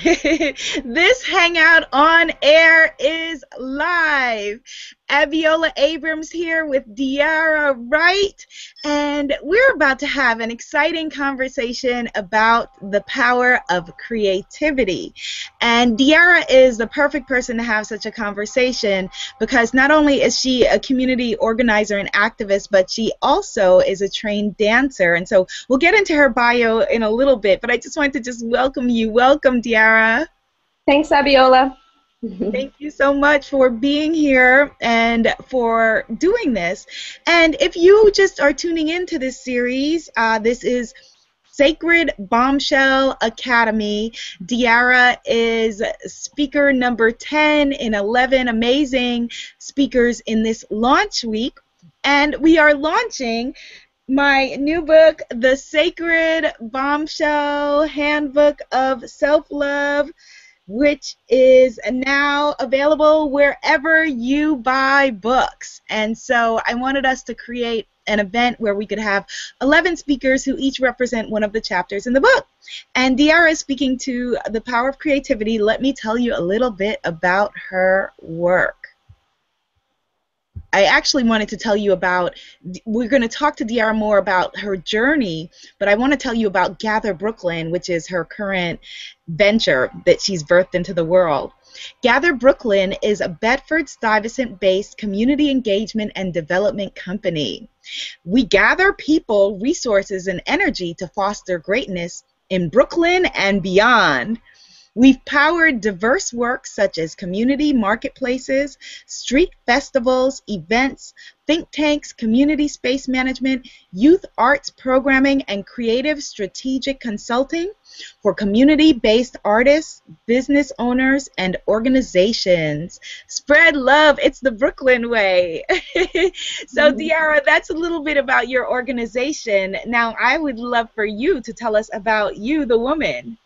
This Hangout on Air is live. Abiola Abrams here with DeeArah Wright, and we're about to have an exciting conversation about the power of creativity. And DeeArah is the perfect person to have such a conversation because not only is she a community organizer and activist, but she also is a trained dancer. And so we'll get into her bio in a little bit, but I just wanted to just welcome you. Welcome, DeeArah. Thanks, Abiola. Thank you so much for being here and for doing this. And if you just are tuning into this series, this is Sacred Bombshell Academy. DeeArah is speaker number 10 in 11 amazing speakers in this launch week. And we are launching my new book, The Sacred Bombshell Handbook of Self-Love, which is now available wherever you buy books. And so I wanted us to create an event where we could have 11 speakers who each represent one of the chapters in the book. And DeeArah is speaking to the power of creativity. Let me tell you a little bit about her work. I actually wanted to tell you about, we're going to talk to DeeArah more about her journey, but I want to tell you about Gather Brooklyn, which is her current venture that she's birthed into the world. Gather Brooklyn is a Bedford-Stuyvesant-based community engagement and development company. We gather people, resources, and energy to foster greatness in Brooklyn and beyond. We've powered diverse work such as community marketplaces, street festivals, events, think tanks, community space management, youth arts programming, and creative strategic consulting for community-based artists, business owners, and organizations. Spread love. It's the Brooklyn way. So, DeeArah, that's a little bit about your organization. Now, I would love for you to tell us about you, the woman.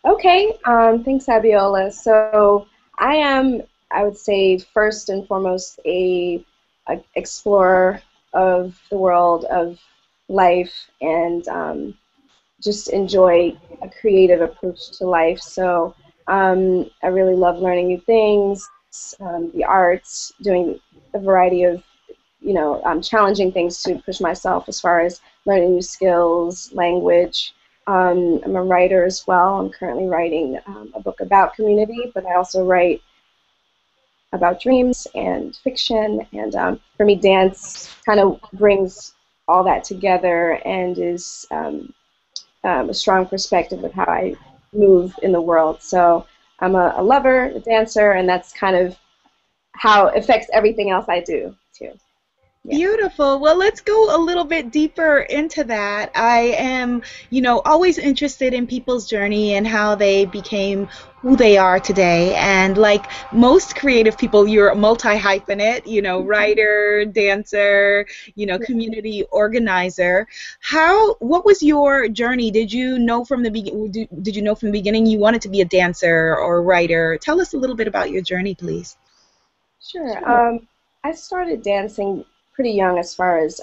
Okay, thanks, Abiola. So I am, I would say, first and foremost, a explorer of the world of life and just enjoy a creative approach to life. So I really love learning new things, the arts, doing a variety of, challenging things to push myself as far as learning new skills, language. I'm a writer as well. I'm currently writing a book about community, but I also write about dreams and fiction. And for me, dance kind of brings all that together and is a strong perspective of how I move in the world. So I'm a lover, a dancer, and that's kind of how it affects everything else I do, too. Yeah. Beautiful. Well, let's go a little bit deeper into that. I am, always interested in people's journey and how they became who they are today. And like most creative people, you're a multi-hyphenate, writer, dancer, community organizer. What was your journey? Did you know from the beginning you wanted to be a dancer or a writer? Tell us a little bit about your journey, please. Sure. I started dancing pretty young as far as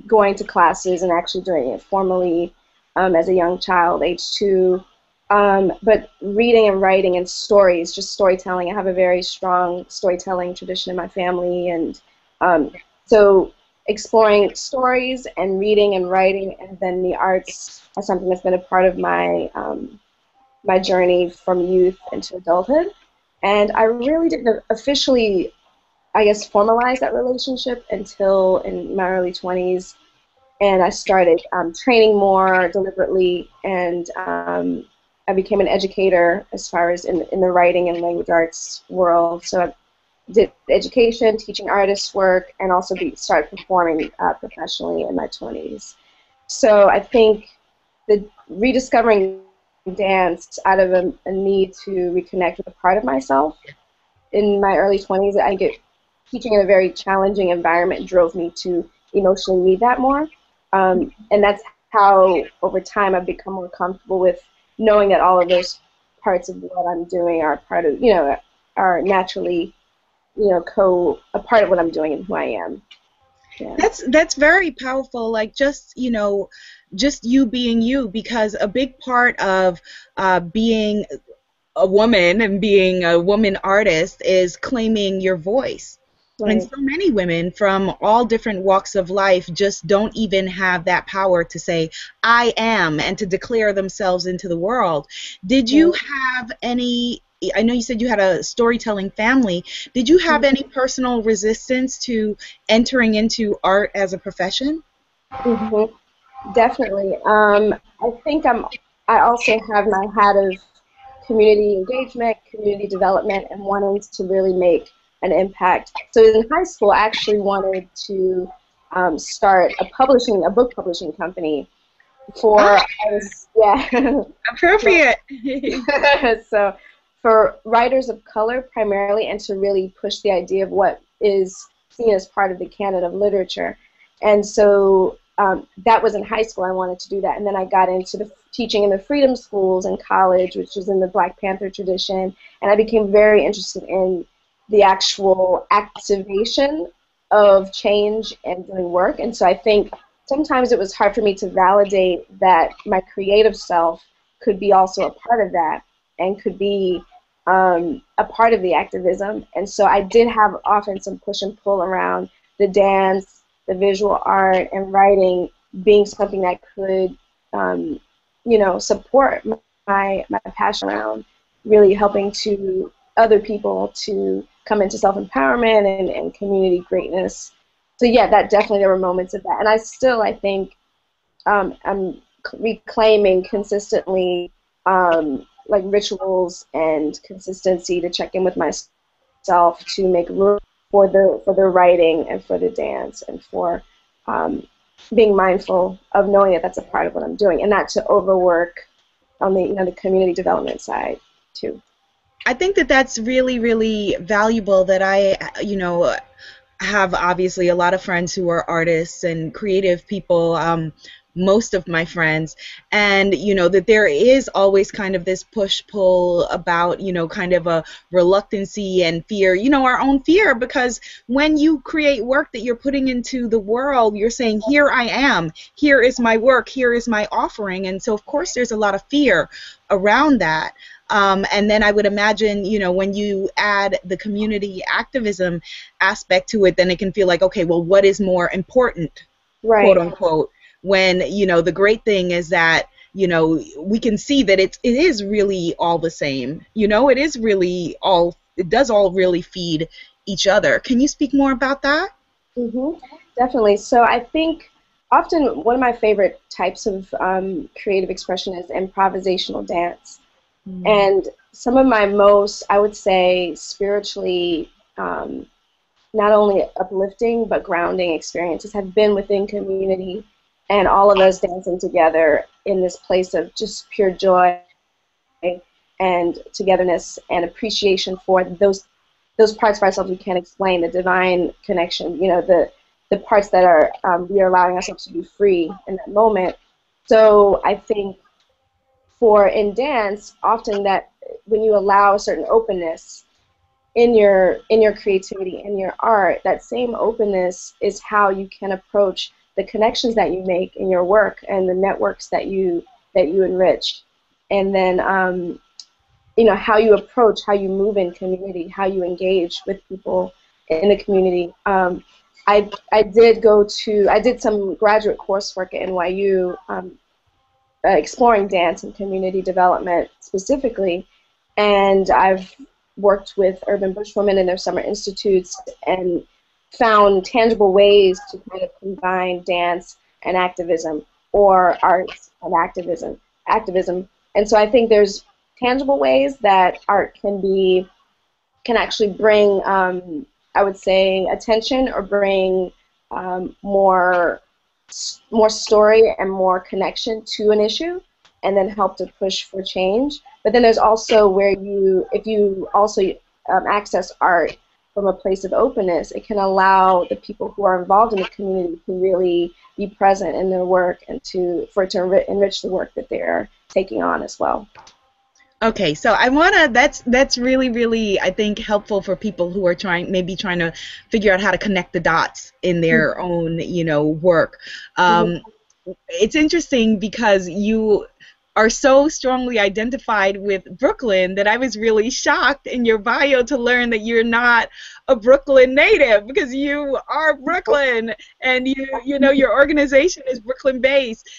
going to classes and actually doing it formally as a young child, age 2. But reading and writing and stories, just storytelling. I have a very strong storytelling tradition in my family, and so exploring stories and reading and writing, and then the arts are something that's been a part of my my journey from youth into adulthood. And I really didn't officially, I guess, formalize that relationship until in my early 20s, and I started training more deliberately, and I became an educator as far as in the writing and language arts world. So I did education, teaching artists work, and also started performing professionally in my 20s. So I think the rediscovering dance out of a need to reconnect with a part of myself in my early 20s, I think teaching in a very challenging environment drove me to emotionally need that more. And that's how, over time, I've become more comfortable with knowing that all of those parts of what I'm doing are part of, are naturally, a part of what I'm doing and who I am. Yeah. That's very powerful. Like just, just you being you, because a big part of being a woman and being a woman artist is claiming your voice. And Right. so many women from all different walks of life just don't even have that power to say, I am, and to declare themselves into the world. Did you Right. have any? I know you said you had a storytelling family. Did you have any personal resistance to entering into art as a profession? Mm-hmm. Definitely. I think I also have my hat of community engagement, community development, and wanting to really make an impact. So in high school, I actually wanted to start a book publishing company Ah, for artists. Yeah. appropriate. So for writers of color primarily, and to really push the idea of what is seen as part of the canon of literature. And so that was in high school. I wanted to do that. And then I got into the teaching in the freedom schools in college, which was in the Black Panther tradition. And I became very interested in the actual activation of change and doing work. And so I think sometimes it was hard for me to validate that my creative self could be also a part of that and could be a part of the activism. And so I did have often some push and pull around the dance, the visual art, and writing being something that could, support my passion around really helping to other people to come into self-empowerment and community greatness. So yeah, that definitely there were moments of that, and I think I'm reclaiming consistently like rituals and consistency to check in with myself to make room for the writing and for the dance and for um, being mindful of knowing that that's a part of what I'm doing and not to overwork on the the community development side too. I think that that's really, really valuable that have obviously a lot of friends who are artists and creative people, most of my friends, and that there is always kind of this push-pull about, kind of a reluctancy and fear, our own fear, because when you create work that you're putting into the world, you're saying, here I am, here is my work, here is my offering, and so of course there's a lot of fear around that. And then I would imagine, when you add the community activism aspect to it, then it can feel like, okay, well, what is more important, quote Right. unquote, when, the great thing is that, we can see that it is really all the same. It is really all, it does all really feed each other. Can you speak more about that? hmm Definitely. So I think often one of my favorite types of creative expression is improvisational dance. Mm. And some of my most, I would say, spiritually not only uplifting but grounding experiences have been within community and all of us dancing together in this place of just pure joy and togetherness and appreciation for those parts of ourselves we can't explain, the divine connection, the parts that are we are allowing ourselves to be free in that moment. So I think for in dance, often that when you allow a certain openness in your creativity, in your art, that same openness is how you can approach the connections that you make in your work and the networks that you enrich, and then how you approach, how you move in community, how you engage with people in the community. I did some graduate coursework at NYU exploring dance and community development specifically, and I've worked with urban bushwomen in their summer institutes and found tangible ways to kind of combine dance and activism or arts and activism. And so I think there's tangible ways that art can actually bring I would say attention or bring more story and more connection to an issue and then help to push for change. But then there's also where if you also access art from a place of openness, it can allow the people who are involved in the community to really be present in their work and for it to enrich the work that they're taking on as well. Okay, so that's really, really, I think, helpful for people who are maybe trying to figure out how to connect the dots in their own, work. Mhm. it's interesting because you are so strongly identified with Brooklyn that I was really shocked in your bio to learn that you're not a Brooklyn native, because you are Brooklyn, and you know your organization is Brooklyn based.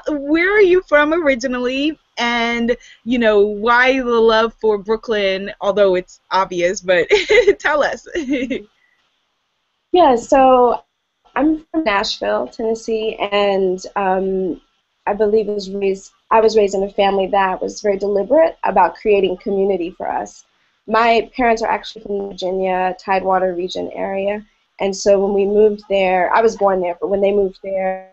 Where are you from originally, and you know why the love for Brooklyn, although it's obvious, but tell us. Yeah, so I'm from Nashville, Tennessee, and I believe I was raised in a family that was very deliberate about creating community for us. My parents are actually from Virginia, Tidewater region area, and so when we moved there, I was born there, but when they moved there,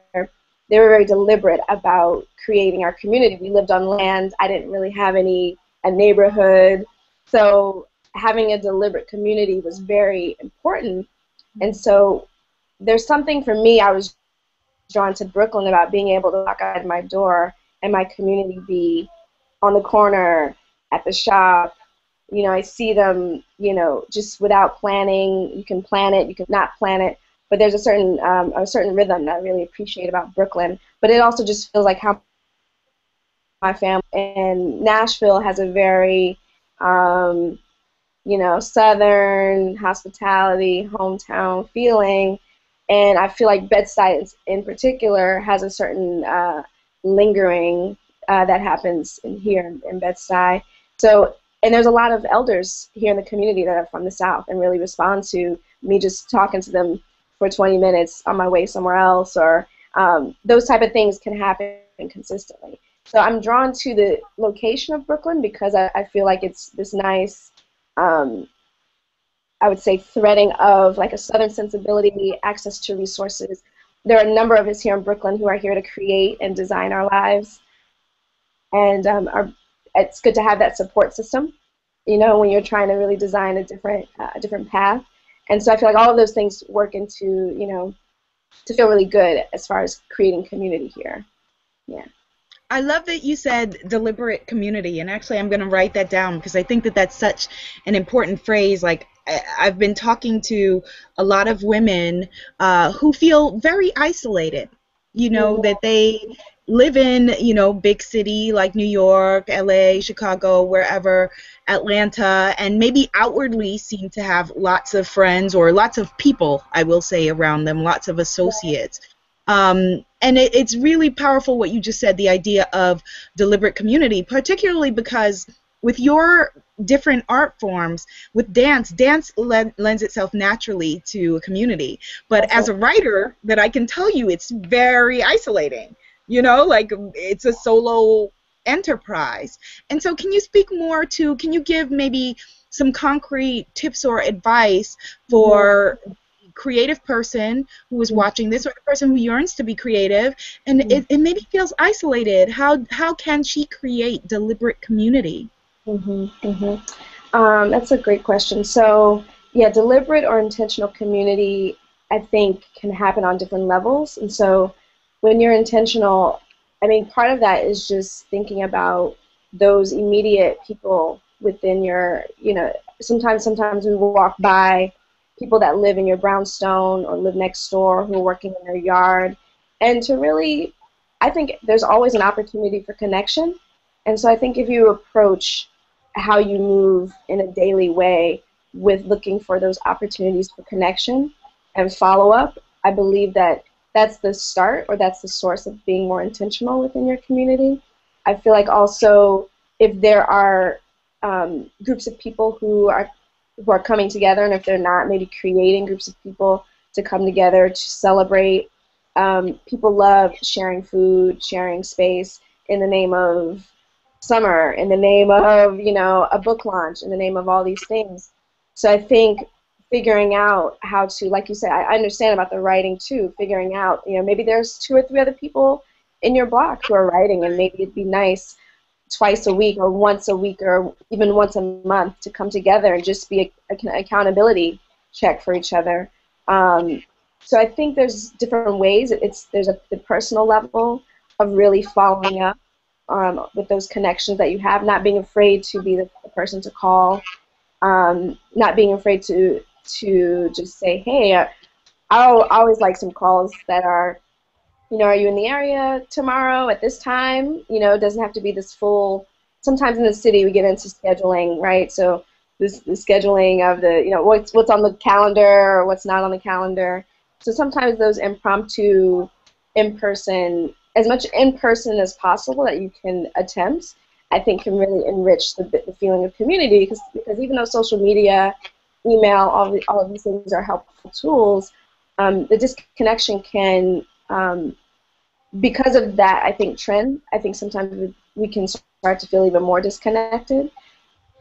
they were very deliberate about creating our community. We lived on land. I didn't really have a neighborhood, so having a deliberate community was very important. And so there's something for me, I was drawn to Brooklyn about being able to walk out my door and my community be on the corner, at the shop. You know, I see them, you know, just without planning. You can plan it, you can not plan it, but there's a certain rhythm that I really appreciate about Brooklyn. But it also just feels like how my family in Nashville has a very you know, Southern hospitality, hometown feeling, and I feel like Bed-Stuy in particular has a certain lingering that happens here in Bed-Stuy. So, and there's a lot of elders here in the community that are from the South and really respond to me just talking to them for 20 minutes on my way somewhere else, or those type of things can happen consistently. So I'm drawn to the location of Brooklyn because I feel like it's this nice, I would say, threading of like a Southern sensibility, access to resources. There are a number of us here in Brooklyn who are here to create and design our lives, and it's good to have that support system, you know, when you're trying to really design a different path. And so I feel like all of those things work into, you know, to feel really good as far as creating community here. Yeah. I love that you said deliberate community, and actually I'm going to write that down because I think that that's such an important phrase. Like, I've been talking to a lot of women who feel very isolated, you know, that they live in, you know, big city like New York, LA, Chicago, wherever, Atlanta, and maybe outwardly seem to have lots of friends or lots of people, I will say, around them, lots of associates. And it's really powerful what you just said, the idea of deliberate community, particularly because with your different art forms, with dance lends itself naturally to a community. But as a writer, that I can tell you, it's very isolating. You know, like it's a solo enterprise. And so can you speak more to, can you give maybe some concrete tips or advice for creative person who is watching this, or the person who yearns to be creative and it maybe feels isolated? How can she create deliberate community? That's a great question. So yeah, deliberate or intentional community, I think, can happen on different levels. And so when you're intentional, I mean, part of that is just thinking about those immediate people within your, you know, sometimes we walk by people that live in your brownstone or live next door who are working in their yard. And to really, I think there's always an opportunity for connection. And so I think if you approach how you move in a daily way with looking for those opportunities for connection and follow up, I believe that that's the start, or that's the source of being more intentional within your community. I feel like also if there are groups of people who are coming together, and if they're not, maybe creating groups of people to come together to celebrate. People love sharing food, sharing space in the name of summer, in the name of, you know, a book launch, in the name of all these things. So I think figuring out how to, like you said, I understand about the writing too, figuring out, you know, maybe there's 2 or 3 other people in your block who are writing, and maybe it'd be nice twice a week or once a week or even once a month to come together and just be an accountability check for each other. So I think there's different ways. There's the personal level of really following up with those connections that you have, not being afraid to be the person to call, not being afraid to just say, hey, I always like some calls that are are you in the area tomorrow at this time? It doesn't have to be this full. Sometimes in the city we get into scheduling, right? So the scheduling of the, what's on the calendar or what's not on the calendar. So sometimes those impromptu, in-person, as much in-person as possible that you can attempt, I think can really enrich the feeling of community, because even though social media, email, all of these things are helpful tools, the disconnection can, because of that, I think, trend, I think sometimes we can start to feel even more disconnected.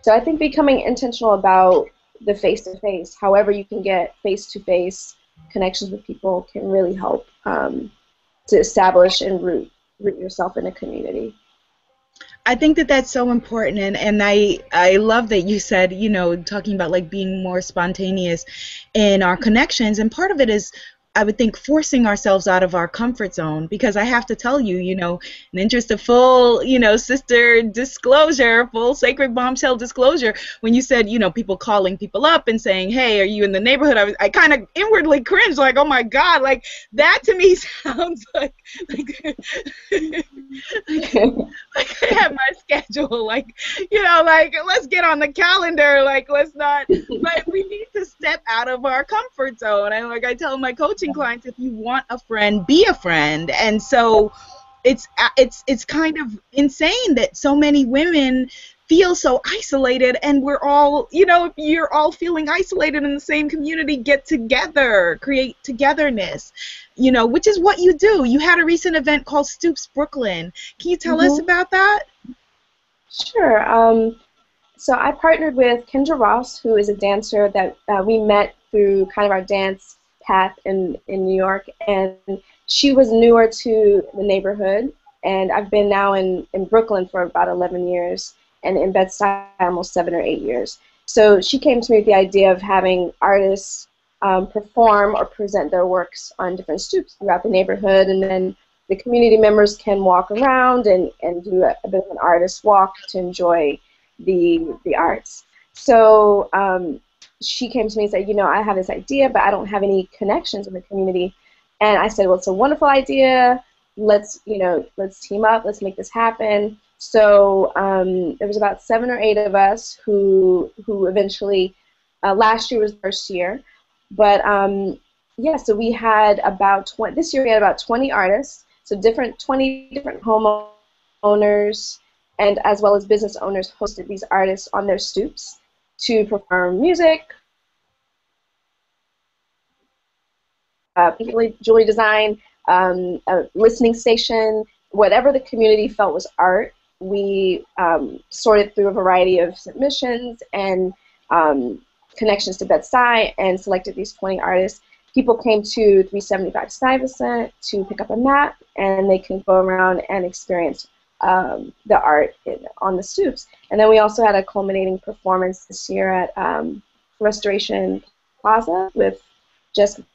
So I think becoming intentional about the face-to-face, however you can get face-to-face connections with people, can really help to establish and root yourself in a community. I think that that's so important, and I love that you said, talking about like being more spontaneous in our connections, and part of it is, I would think, forcing ourselves out of our comfort zone, because I have to tell you, in the interest of full, sister disclosure, full Sacred Bombshell disclosure, when you said, people calling people up and saying, hey, are you in the neighborhood? I kind of inwardly cringed, like, oh my God, like that to me sounds like I have my schedule, like, like, let's get on the calendar, like, let's not, but we need to step out of our comfort zone. And like I tell my coaching clients, if you want a friend, be a friend. And so it's kind of insane that so many women feel so isolated, and we're all, if you're all feeling isolated in the same community, get together, create togetherness, which is what you do. You had a recent event called Stoops Brooklyn. Can you tell us about that? Sure. So I partnered with Kendra Ross, who is a dancer that we met through kind of our dance path in New York, and she was newer to the neighborhood, and I've been now in Brooklyn for about 11 years, and in Bed-Stuy almost 7 or 8 years. So she came to me with the idea of having artists perform or present their works on different stoops throughout the neighborhood, and then the community members can walk around and do a bit of an artist walk to enjoy the arts. So she came to me and said, I have this idea, but I don't have any connections in the community. And I said, well, it's a wonderful idea. Let's team up. Let's make this happen. So there was about 7 or 8 of us who eventually, last year was the first year, but yeah, so we had about 20, this year we had about 20 artists, so 20 different homeowners and as well as business owners hosted these artists on their stoops to perform music, jewelry design, a listening station, whatever the community felt was art. We sorted through a variety of submissions and connections to Bed-Stuy and selected these 20 artists. People came to 375 Stuyvesant to pick up a map, and they can go around and experience the art on the stoops. And then we also had a culminating performance this year at Restoration Plaza with Jessica,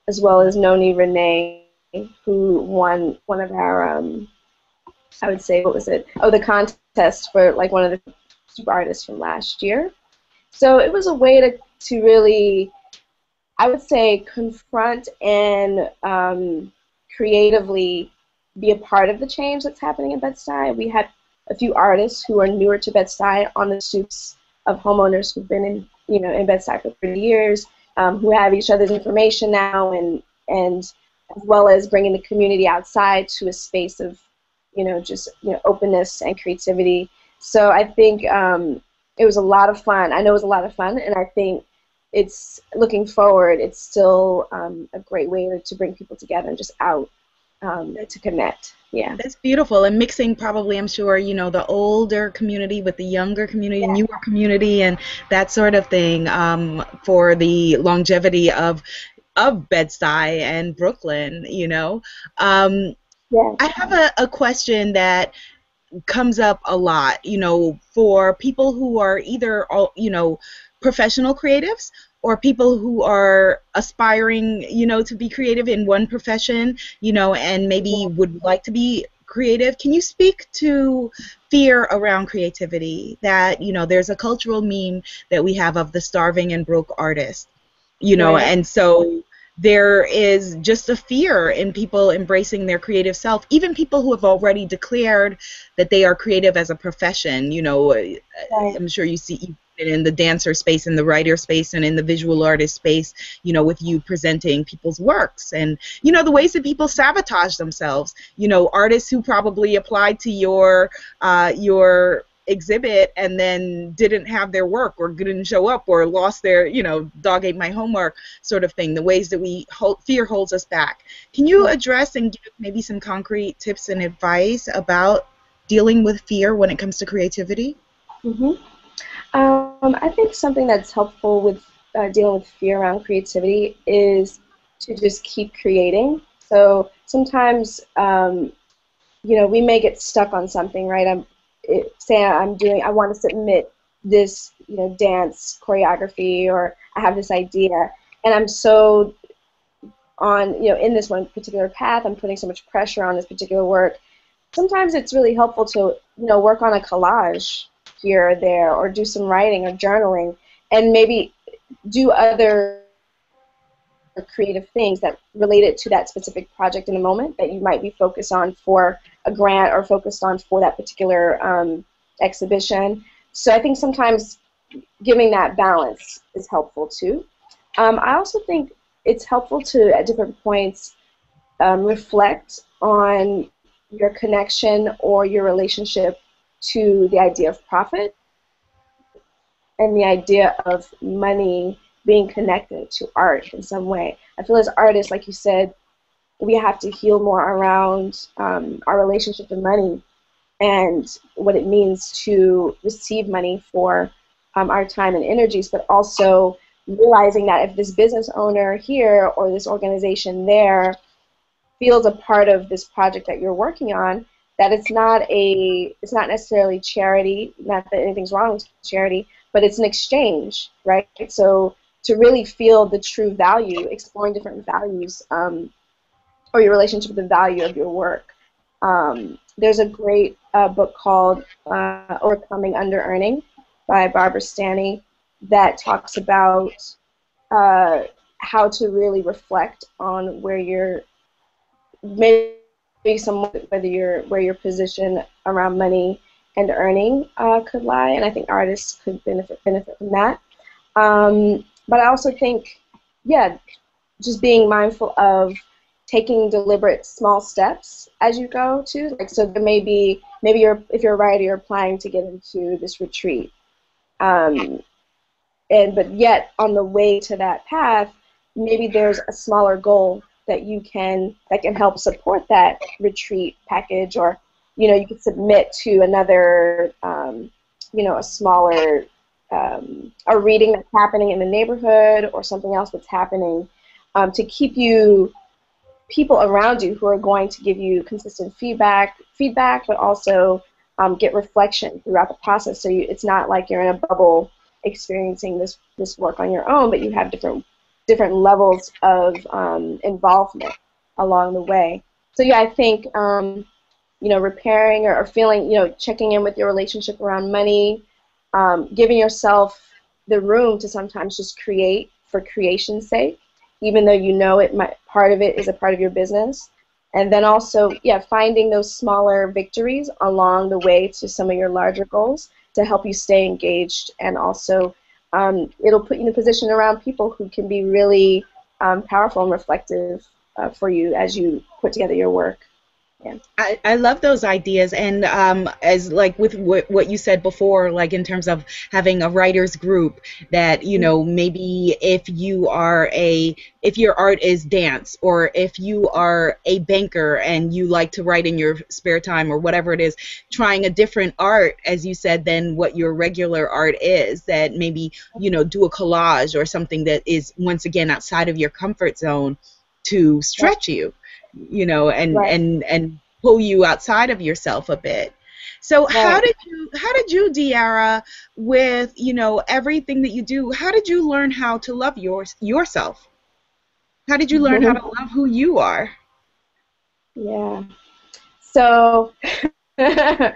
as well as Noni Renee, who won one of our, I would say, what was it? Oh, the contest for like one of the super artists from last year. So it was a way to really, I would say, confront and creatively be a part of the change that's happening in Bed-Stuy. We had a few artists who are newer to Bed-Stuy on the stoops of homeowners who've been in Bed-Stuy for 30 years, who have each other's information now, and as well as bringing the community outside to a space of just openness and creativity. So I think it was a lot of fun. I know it was a lot of fun, and I think it's, looking forward, it's still a great way to bring people together and just out to connect. Yeah. That's beautiful. And mixing probably, I'm sure, the older community with the younger community, yeah, newer community, and that sort of thing for the longevity of Bed-Stuy and Brooklyn, Yeah. I have a question that comes up a lot, for people who are either, professional creatives or people who are aspiring, to be creative in one profession, and maybe would like to be creative. Can you speak to fear around creativity? That, there's a cultural meme that we have of the starving and broke artist, Right. And so there is just a fear in people embracing their creative self, even people who have already declared that they are creative as a profession. Right. I'm sure you see it in the dancer space, in the writer space, and in the visual artist space, with you presenting people's works, and the ways that people sabotage themselves. Artists who probably applied to your exhibit and then didn't have their work, or didn't show up, or lost their, dog ate my homework sort of thing. The ways that fear holds us back. Can you address and give maybe some concrete tips and advice about dealing with fear when it comes to creativity? Mm-hmm. I think something that's helpful with dealing with fear around creativity is to just keep creating. So sometimes, we may get stuck on something, right? I want to submit this, dance choreography, or I have this idea, and I'm so in this one particular path, I'm putting so much pressure on this particular work. Sometimes it's really helpful to, work on a collage here or there, or do some writing or journaling, and maybe do other creative things that related to that specific project in the moment that you might be focused on for a grant, or focused on for that particular exhibition. So I think sometimes giving that balance is helpful too. I also think it's helpful to, at different points, reflect on your connection or your relationship to the idea of profit and the idea of money being connected to art in some way. I feel as artists, like you said, we have to heal more around our relationship to money and what it means to receive money for our time and energies, but also realizing that if this business owner here or this organization there feels a part of this project that you're working on, that it's not necessarily charity, not that anything's wrong with charity, but it's an exchange, right? So to really feel the true value, exploring different values, or your relationship with the value of your work. There's a great book called Overcoming Under-Earning by Barbara Stanny that talks about how to really reflect on where you're, maybe where your position around money and earning could lie, and I think artists could benefit from that. But I also think, just being mindful of taking deliberate small steps as you go too. Like, so there may be, if you're a writer, you're applying to get into this retreat, but yet on the way to that path, maybe there's a smaller goal that can help support that retreat package, or you could submit to another a smaller a reading that's happening in the neighborhood, or something else that's happening, to keep people around you who are going to give you consistent feedback, but also get reflection throughout the process. So it's not like you're in a bubble experiencing this work on your own, but you have different levels of involvement along the way. So I think repairing or feeling, checking in with your relationship around money, giving yourself the room to sometimes just create for creation's sake, even though part of it is a part of your business. And then also, finding those smaller victories along the way to some of your larger goals to help you stay engaged. And also, it'll put you in a position around people who can be really powerful and reflective for you as you put together your work. Yeah. I love those ideas, and as like with what you said before, like in terms of having a writers group, that maybe if your art is dance, or if you are a banker and you like to write in your spare time or whatever it is, trying a different art, as you said, than what your regular art is, that maybe do a collage or something that is once again outside of your comfort zone to stretch you. And pull you outside of yourself a bit. So how did you, DeeArah, with everything that you do, how did you learn how to love yourself? How did you learn how to love who you are? Yeah. So I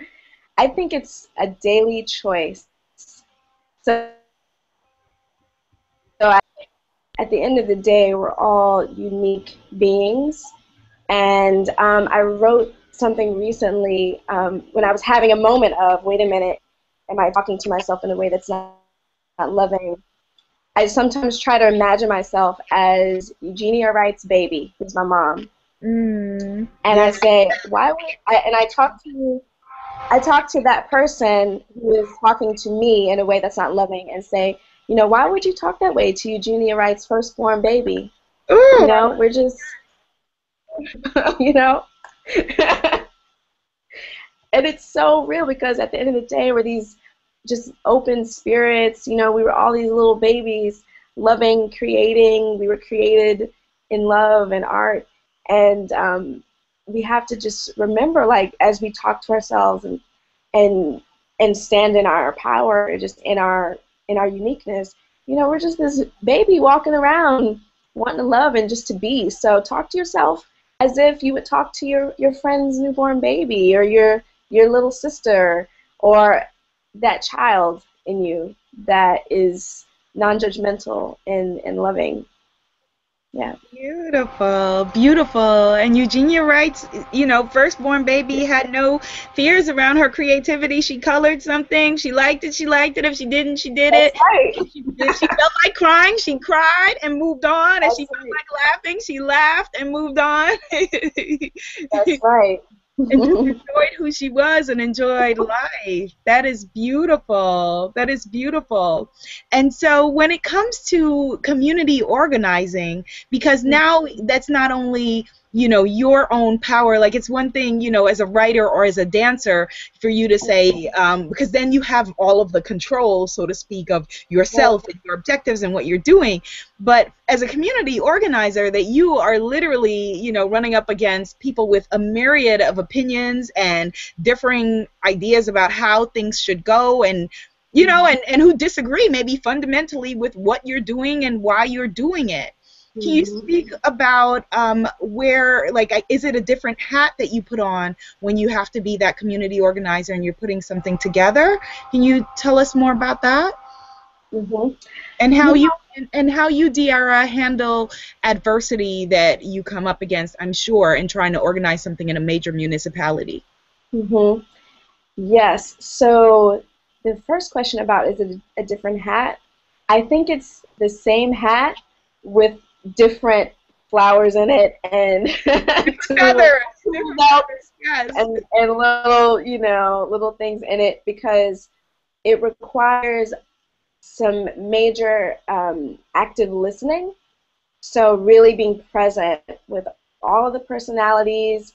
think it's a daily choice. So at the end of the day, we're all unique beings. And I wrote something recently when I was having a moment of, wait a minute, am I talking to myself in a way that's not loving? I sometimes try to imagine myself as DeeArah Wright's baby, who's my mom. And I say, why would I, and I talk to that person who is talking to me in a way that's not loving and say, you know, why would you talk that way to DeeArah Wright's firstborn baby? Ooh. You know, we're just, you know. And it's so real because at the end of the day, we're these just open spirits. You know, we were all these little babies loving, creating. We were created in love and art. And we have to just remember, like, as we talk to ourselves and stand in our power, just in our uniqueness, you know, we're just this baby walking around wanting to love and just to be. So talk to yourself as if you would talk to your friend's newborn baby or your little sister or that child in you that is non-judgmental and loving. Yeah. Beautiful, beautiful. And DeeArah Wright's, you know, firstborn baby had no fears around her creativity. She colored something. She liked it. She liked it. If she didn't, she did it. That's right. If she felt like crying, she cried and moved on. That's If she felt right. like laughing, she laughed and moved on. That's right. And just enjoyed who she was and enjoyed life. That is beautiful. That is beautiful. And so when it comes to community organizing, because now that's not only, you know, your own power, like it's one thing, you know, as a writer or as a dancer for you to say, because then you have all of the control, so to speak, of yourself and your objectives and what you're doing. But as a community organizer, that you are literally, you know, running up against people with a myriad of opinions and differing ideas about how things should go, and you know, and who disagree maybe fundamentally with what you're doing and why you're doing it. Can you speak about where, like, is it a different hat that you put on when you have to be that community organizer and you're putting something together? Can you tell us more about that? And how you DeeArah, handle adversity that you come up against, I'm sure, in trying to organize something in a major municipality. Yes. So the first question about, is it a different hat? I think it's the same hat with different flowers in it and feathers, yes, and little, you know, little things in it, because it requires some major active listening. So really being present with all of the personalities,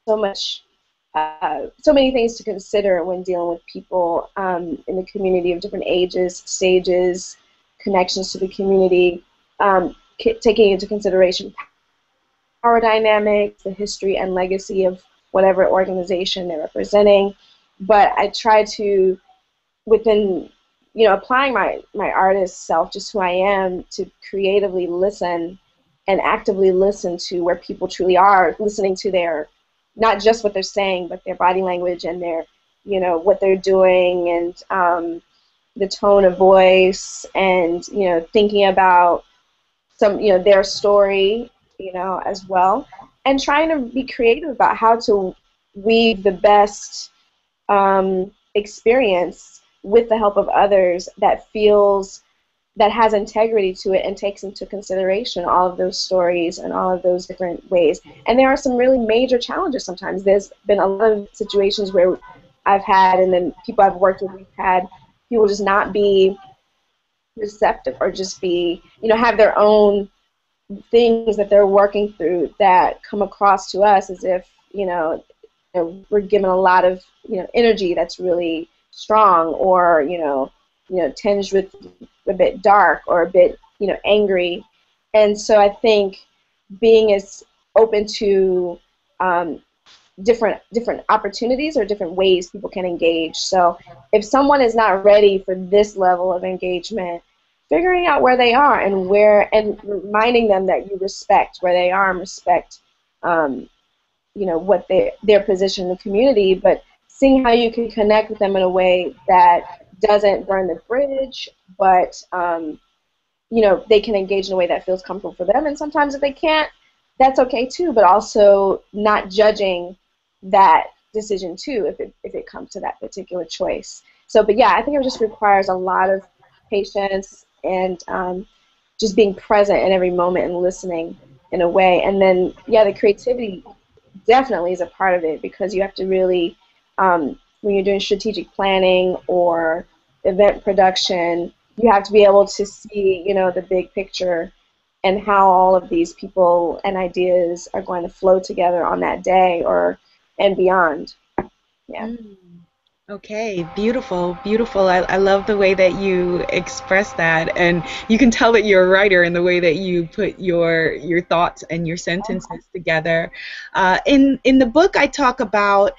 so many things to consider when dealing with people in the community of different ages, stages, connections to the community, taking into consideration power dynamics, the history and legacy of whatever organization they're representing. But I try to, within, you know, applying my artist self, just who I am, to creatively listen and actively listen to where people truly are, listening to their, not just what they're saying, but their body language and their, you know, what they're doing, and the tone of voice, and, you know, thinking about some, you know, their story, you know, as well, and trying to be creative about how to weave the best experience with the help of others that has integrity to it and takes into consideration all of those stories and all of those different ways. And there are some really major challenges sometimes. There's been a lot of situations where I've had, and then people I've worked with, we've had people just not be receptive, or just be, you know, have their own things that they're working through that come across to us as if, you know, we're given a lot of, you know, energy that's really strong, or, you know, tinged with a bit dark, or a bit, you know, angry. And so I think being as open to different opportunities or different ways people can engage. So if someone is not ready for this level of engagement, figuring out where they are and reminding them that you respect where they are and respect, you know, what their position in the community, but seeing how you can connect with them in a way that doesn't burn the bridge, but they can engage in a way that feels comfortable for them. And sometimes if they can't, that's okay too, but also not judging that decision too if it comes to that particular choice. So, but yeah, I think it just requires a lot of patience and just being present in every moment and listening in a way. And then, yeah, the creativity definitely is a part of it, because you have to really, when you're doing strategic planning or event production, you have to be able to see, the big picture and how all of these people and ideas are going to flow together on that day or and beyond. Yeah. Mm. Okay, beautiful, beautiful. I love the way that you express that, and you can tell that you're a writer in the way that you put your thoughts and your sentences together. In the book, I talk about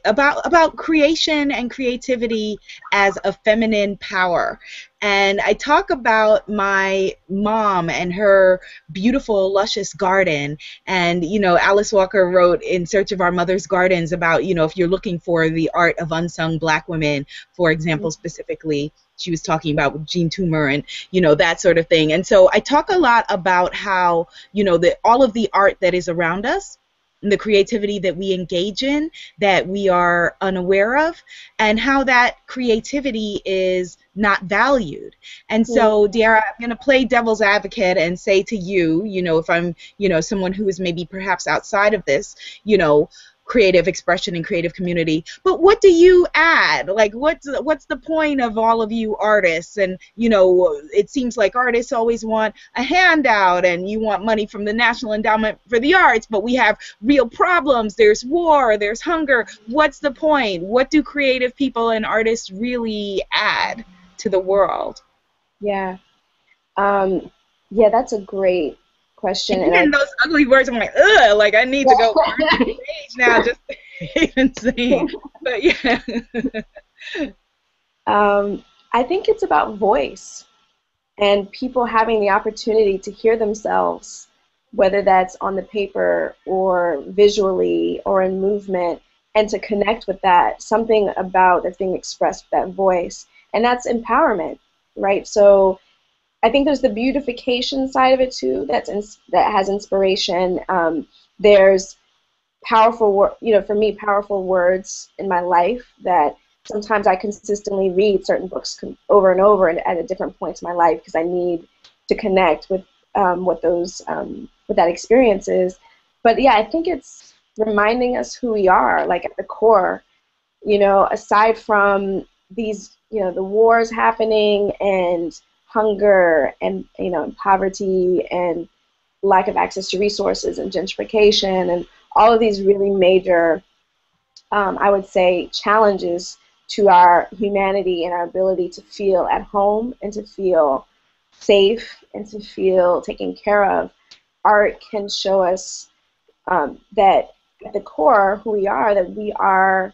about creation and creativity as a feminine power, and I talk about my mom and her beautiful, luscious garden. And, Alice Walker wrote In Search of Our Mother's Gardens about, if you're looking for the art of unsung Black women, for example, specifically, she was talking about Jean Toomer and, that sort of thing. And so I talk a lot about how, all of the art that is around us, and the creativity that we engage in that we are unaware of, and how that creativity is not valued. And so, DeeArah, I'm going to play devil's advocate and say to you, if I'm, someone who is maybe perhaps outside of this, creative expression and creative community, but what do you add? Like, what's the point of all of you artists? And, it seems like artists always want a handout, and you want money from the National Endowment for the Arts, but we have real problems. There's war, there's hunger. What's the point? What do creative people and artists really add to the world? Yeah. Yeah, that's a great question. And those ugly words, I'm like, ugh, like I need to go burn the page now just to even saying. But yeah. I think it's about voice and people having the opportunity to hear themselves, whether that's on the paper or visually or in movement, and to connect with that, something about that's being expressed with that voice. And that's empowerment, right? So I think there's the beautification side of it too. That has inspiration. There's powerful, for me, powerful words in my life that sometimes I consistently read certain books over and over and at different points in my life because I need to connect with what that experience is. But yeah, I think it's reminding us who we are, like at the core. Aside from these, the wars happening and hunger and poverty and lack of access to resources and gentrification and all of these really major, I would say, challenges to our humanity and our ability to feel at home and to feel safe and to feel taken care of. Art can show us that at the core who we are, that we are,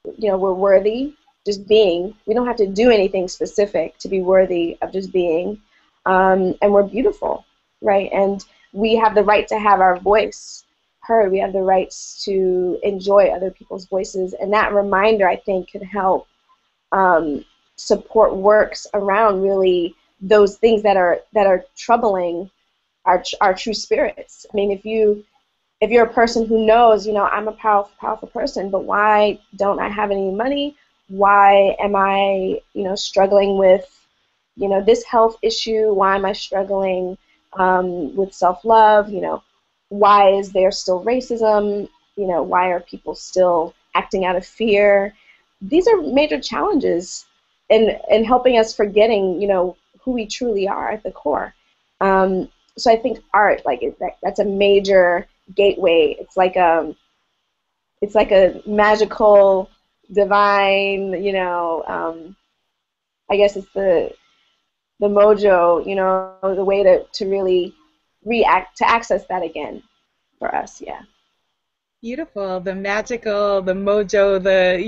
we're worthy just being. We don't have to do anything specific to be worthy of just being. And we're beautiful, right? And we have the right to have our voice heard. We have the rights to enjoy other people's voices. And that reminder, I think, could help support works around really those things that are troubling our true spirits. I mean, if you're a person who knows, I'm a powerful person, but why don't I have any money? Why am I, struggling with, this health issue? Why am I struggling with self-love? Why is there still racism? Why are people still acting out of fear? These are major challenges in helping us forgetting, who we truly are at the core. So I think art, that's a major gateway. It's like a magical, divine, I guess it's the mojo, the way to really access that again for us. Yeah. Beautiful, the magical, the mojo, the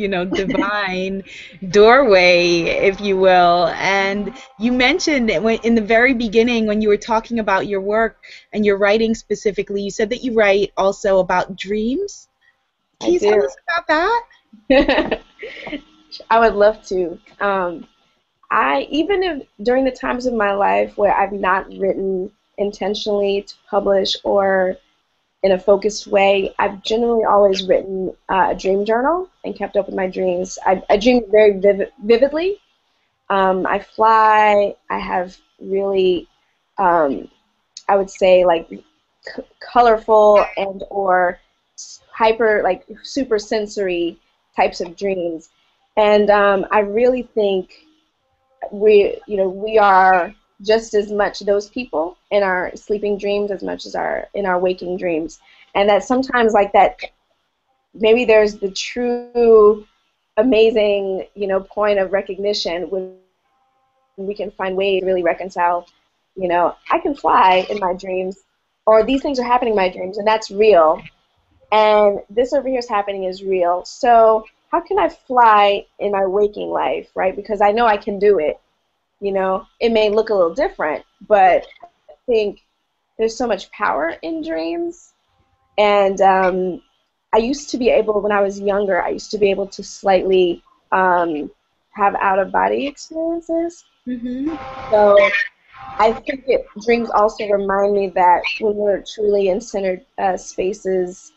divine doorway, if you will. And you mentioned in the very beginning when you were talking about your work and your writing specifically, you said that you write also about dreams. Can you tell us about that? I would love to. Even if during the times of my life where I've not written intentionally to publish or in a focused way, I've generally always written a dream journal and kept up with my dreams. I dream very vividly. I fly. I have really, I would say, like colorful and or hyper, like super sensory types of dreams. And I really think we are just as much those people in our sleeping dreams as much as in our waking dreams, and that sometimes like that maybe there's the true amazing point of recognition when we can find ways to really reconcile. I can fly in my dreams, or these things are happening in my dreams, and that's real, and this over here is happening is real. So how can I fly in my waking life, right? Because I know I can do it. It may look a little different, but I think there's so much power in dreams. And I used to be able, when I was younger, I used to be able to slightly have out-of-body experiences. Mm-hmm. So I think dreams also remind me that when we're truly in centered spaces,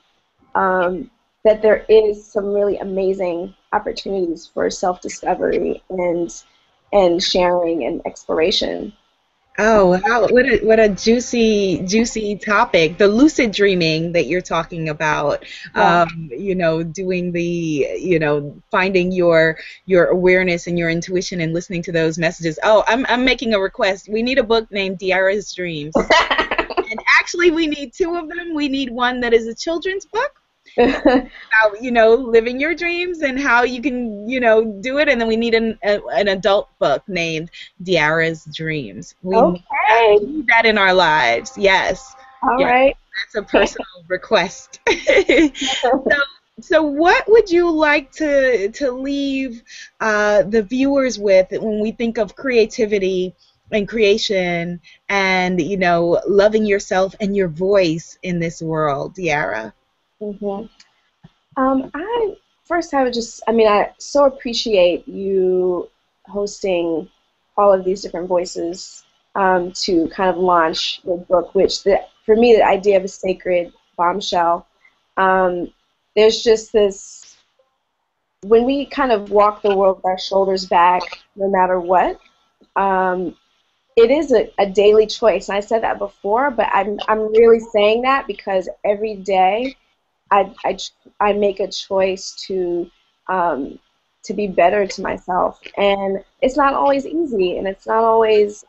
that there is some really amazing opportunities for self-discovery and sharing and exploration. Oh, wow. What a juicy topic. The lucid dreaming that you're talking about, Yeah. doing finding your awareness and your intuition and listening to those messages. Oh, I'm making a request. We need a book named DeeArah's Dreams. And actually we need two of them. We need one that is a children's book about living your dreams and how you can do it, and then we need an adult book named DeeArah's Dreams. We Okay. need that in our lives. Yes. All Yes. right. That's a personal request. So what would you like to leave the viewers with when we think of creativity and creation and loving yourself and your voice in this world, DeeArah? Mm-hmm. I so appreciate you hosting all of these different voices to kind of launch the book, for me, the idea of a sacred bombshell, there's just this, when we kind of walk the world with our shoulders back, no matter what, it is a daily choice. And I said that before, but I'm really saying that because every day I make a choice to be better to myself, and it's not always easy, and it's not always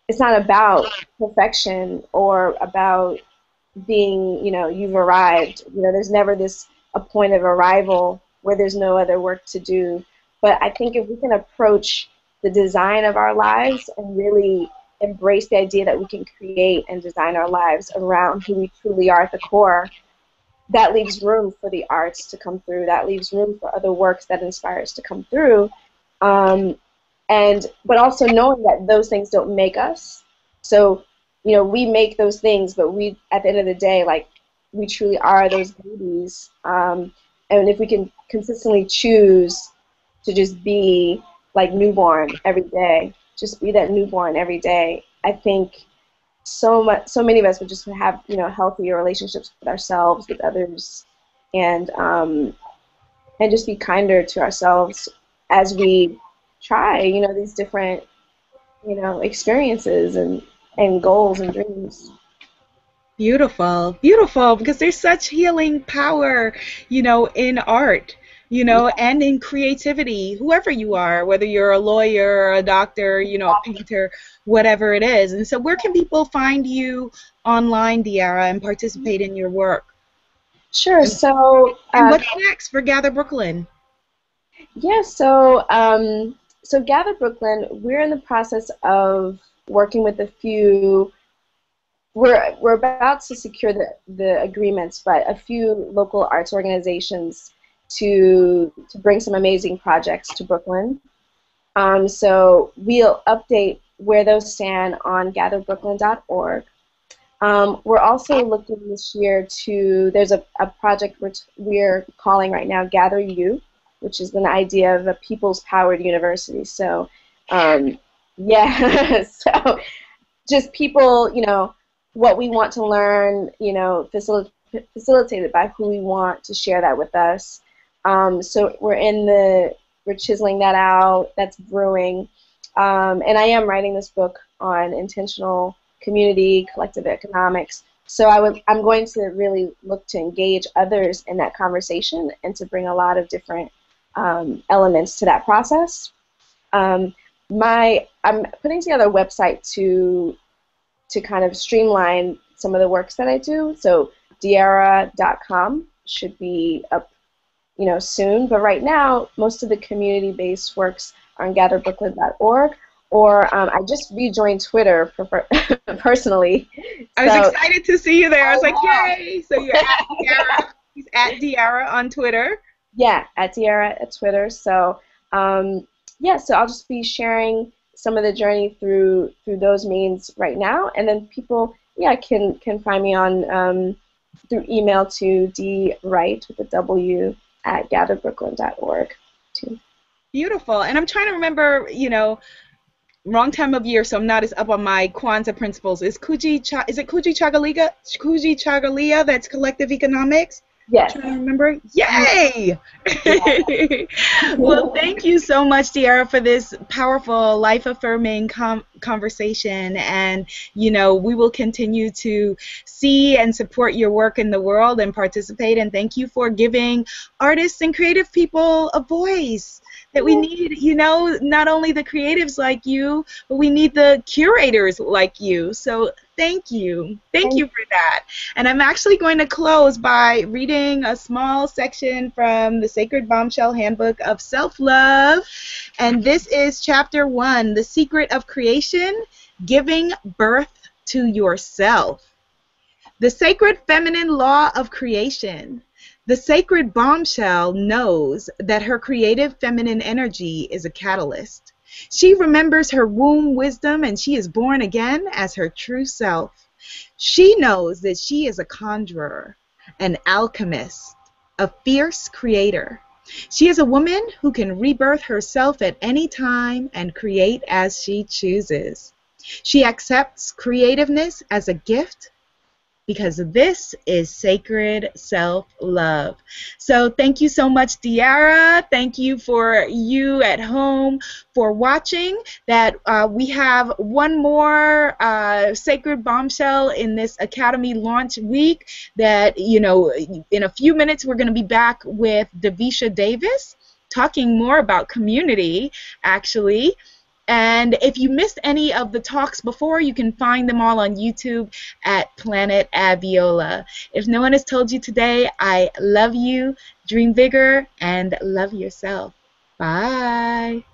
it's not about perfection or about being you've arrived. There's never a point of arrival where there's no other work to do. But I think if we can approach the design of our lives and really embrace the idea that we can create and design our lives around who we truly are at the core, that leaves room for the arts to come through. That leaves room for other works that inspire us to come through. But also knowing that those things don't make us. So, we make those things, but we, at the end of the day, like, we truly are those babies. And if we can consistently choose to just be like newborn every day, just be that newborn every day, I think so many of us would just have healthier relationships with ourselves, with others, and just be kinder to ourselves as we try these different experiences and goals and dreams. Beautiful, beautiful, because there's such healing power, in art, and in creativity, whoever you are, whether you're a lawyer, a doctor, a painter, whatever it is. And so where can people find you online, DeeArah, and participate in your work? Sure. So and what's next for Gather Brooklyn? Yeah, so Gather Brooklyn, we're in the process of working with a few. We're about to secure the agreements, but a few local arts organizations to bring some amazing projects to Brooklyn. So we'll update where those stand on gatherbrooklyn.org. We're also looking this year there's a project which we're calling right now Gather You, which is an idea of a people's-powered university. So, yeah, so just people, what we want to learn, facilitated by who we want to share that with us. So we're chiseling that out. That's brewing. And I am writing this book on intentional community, collective economics. So I'm going to really look to engage others in that conversation and to bring a lot of different elements to that process. I'm putting together a website to kind of streamline some of the works that I do. So DeeArah.com should be up, soon. But right now, most of the community-based works are on GatherBrooklyn.org. Or I just rejoined Twitter personally. I was excited to see you there. I was like, yay! So you're at DeeArah. He's at DeeArah on Twitter. Yeah, at DeeArah at Twitter. So so I'll just be sharing some of the journey through those means right now, and then people, can find me on through email to DeeWright with a W at GatherBrooklyn.org too. Beautiful. And I'm trying to remember, wrong time of year, so I'm not as up on my Kwanzaa principles. Is it Kuji Chagalia that's collective economics? Yes. I'm trying to remember. Yay! Well, thank you so much, DeeArah, for this powerful, life-affirming conversation. And, we will continue to see and support your work in the world and participate. And thank you for giving artists and creative people a voice that we need, not only the creatives like you, but we need the curators like you. So thank you. Thank you for that. And I'm actually going to close by reading a small section from the Sacred Bombshell Handbook of Self-Love. And this is Chapter 1, The Secret of Creation, Giving Birth to Yourself. The Sacred Feminine Law of Creation. The Sacred Bombshell knows that her creative feminine energy is a catalyst. She remembers her womb wisdom, and she is born again as her true self. She knows that she is a conjurer, an alchemist, a fierce creator. She is a woman who can rebirth herself at any time and create as she chooses. She accepts creativeness as a gift, because this is sacred self-love. So thank you so much, DeeArah. Thank you for you at home for watching. That we have one more Sacred Bombshell in this Academy launch week that, in a few minutes we're going to be back with Davisha Davis talking more about community, actually. And if you missed any of the talks before, you can find them all on YouTube at Planet Abiola. If no one has told you today, I love you, dream bigger, and love yourself. Bye.